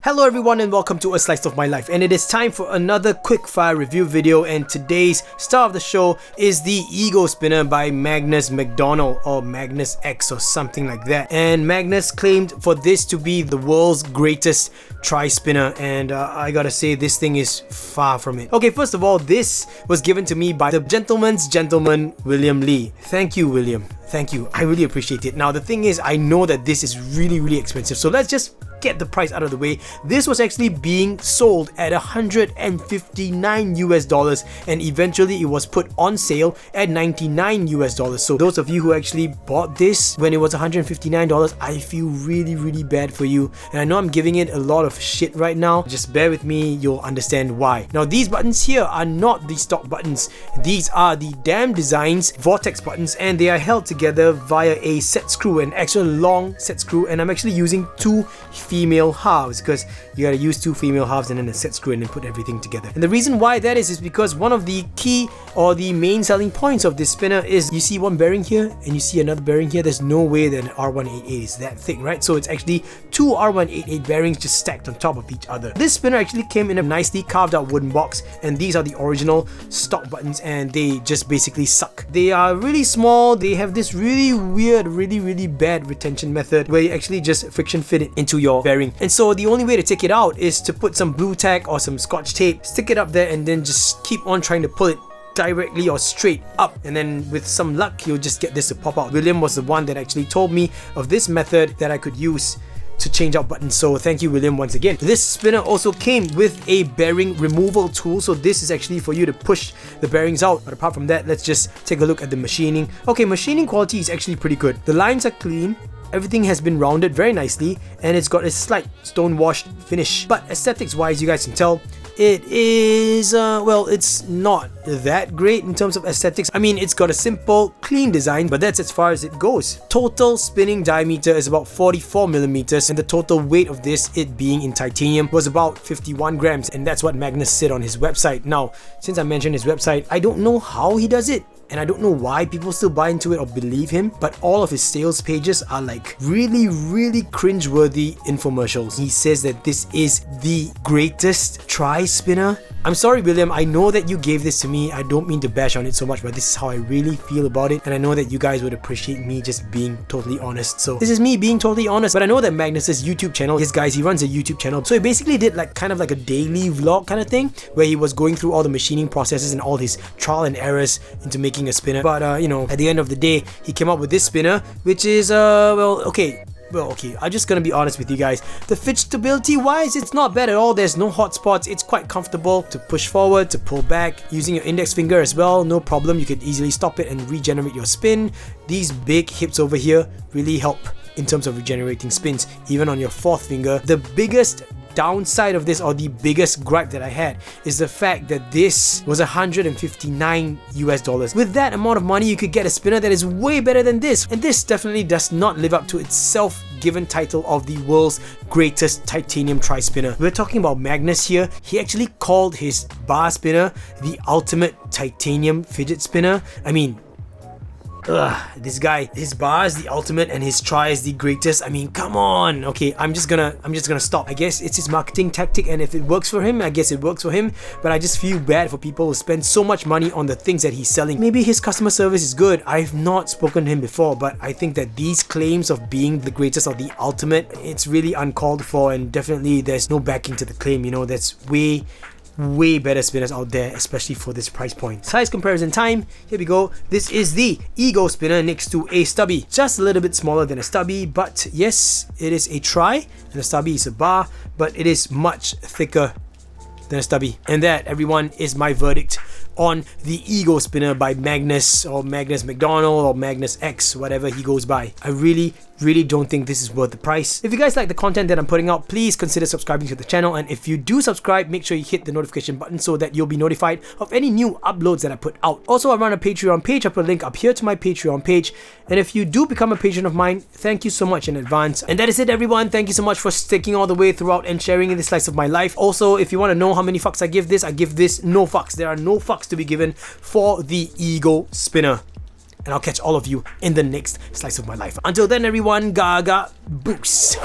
Hello everyone and welcome to A Slice of My Life, and it is time for another quick fire review video. And today's star of the show is the Ego Spinner by Magnus McDonald, or Magnus X or something like that. And Magnus claimed for this to be the world's greatest tri-spinner, and I gotta say this thing is far from it. Okay, first of all, this was given to me by the gentleman's gentleman, William Lee. Thank you, William. Thank you. I really appreciate it. Now the thing is, I know that this is really expensive, so let's just get the price out of the way. This was actually being sold at $159 and eventually it was put on sale at $99. So those of you who actually bought this when it was $159, I feel really bad for you, and I know I'm giving it a lot of shit right now. Just bear with me, you'll understand why. Now these buttons here are not the stock buttons. These are the Damn Designs Vortex buttons, and they are held together via a set screw, an extra long set screw, and I'm actually using two female halves because you gotta use two female halves and then a set screw and then put everything together. And the reason why that is because one of the key or the main selling points of this spinner is you see one bearing here and you see another bearing here. There's no way that an R188 is that thick, right? So it's actually two R188 bearings just stacked on top of each other. This spinner actually came in a nicely carved out wooden box, and these are the original stock buttons, and they just basically suck. They are really small. They have this really weird, really bad retention method where you actually just friction fit it into your bearing. And so the only way to take it out is to put some blue tack or some scotch tape, stick it up there, and then just keep on trying to pull it directly or straight up, and then with some luck you'll just get this to pop out. William was the one that actually told me of this method that I could use to change out buttons, so thank you, William, once again. This spinner also came with a bearing removal tool, so this is actually for you to push the bearings out. But apart from that, let's just take a look at the machining. Okay, machining quality is actually pretty good. The lines are clean. Everything has been rounded very nicely, and it's got a slight stone washed finish. But aesthetics wise, you guys can tell it is, well, it's not that great in terms of aesthetics. I mean, it's got a simple, clean design, but that's as far as it goes. Total spinning diameter is about 44mm, and the total weight of this, it being in titanium, was about 51 grams, and that's what Magnus said on his website. Now, since I mentioned his website, I don't know how he does it, and I don't know why people still buy into it or believe him, but all of his sales pages are like really cringe-worthy infomercials. He says that this is the greatest tri-spinner. I'm sorry, William, I know that you gave this to me. I don't mean to bash on it so much, but this is how I really feel about it, and I know that you guys would appreciate me just being totally honest. So this is me being totally honest. But I know that Magnus's YouTube channel, he runs a YouTube channel, so he basically did like kind of like a daily vlog kind of thing where he was going through all the machining processes and all his trial and errors into making a spinner. But you know, at the end of the day, he came up with this spinner, which is well, okay, I'm just gonna be honest with you guys. The fit stability wise, it's not bad at all. There's no hot spots. It's quite comfortable to push forward, to pull back. Using your index finger as well, no problem. You could easily stop it and regenerate your spin. These big hips over here really help in terms of regenerating spins, even on your fourth finger. The biggest downside of this, or the biggest gripe that I had, is the fact that this was $159. With that amount of money, you could get a spinner that is way better than this, and this definitely does not live up to its self-given title of the world's greatest titanium tri-spinner. We're talking about Magnus here. He actually called his bar spinner the ultimate titanium fidget spinner. I mean, this guy, his bar is the ultimate and his tri is the greatest. I mean, come on. Okay, I'm just gonna stop. I guess it's his marketing tactic, and if it works for him, I guess it works for him. But I just feel bad for people who spend so much money on the things that he's selling. Maybe his customer service is good. I've not spoken to him before, but I think that these claims of being the greatest or the ultimate, it's really uncalled for, and definitely there's no backing to the claim. You know, that's way better spinners out there, especially for this price point. Size comparison time, here we go. This is the Ego spinner next to a stubby. Just a little bit smaller than a stubby, but yes, it is a tri, and a stubby is a bar, but it is much thicker than a stubby. And that, everyone, is my verdict on the Ego spinner by Magnus, or Magnus McDonald, or Magnus X, whatever he goes by. I really don't think this is worth the price. If you guys like the content that I'm putting out, please consider subscribing to the channel, and if you do subscribe, make sure you hit the notification button so that you'll be notified of any new uploads that I put out. Also, I run a Patreon page. I put a link up here to my Patreon page, and if you do become a patron of mine, thank you so much in advance. And that is it, everyone. Thank you so much for sticking all the way throughout and sharing in this slice of my life. Also, if you want to know how many fucks I give this no fucks. There are no fucks to be given for the Ego spinner. And I'll catch all of you in the next slice of my life. Until then, everyone, gaga boost.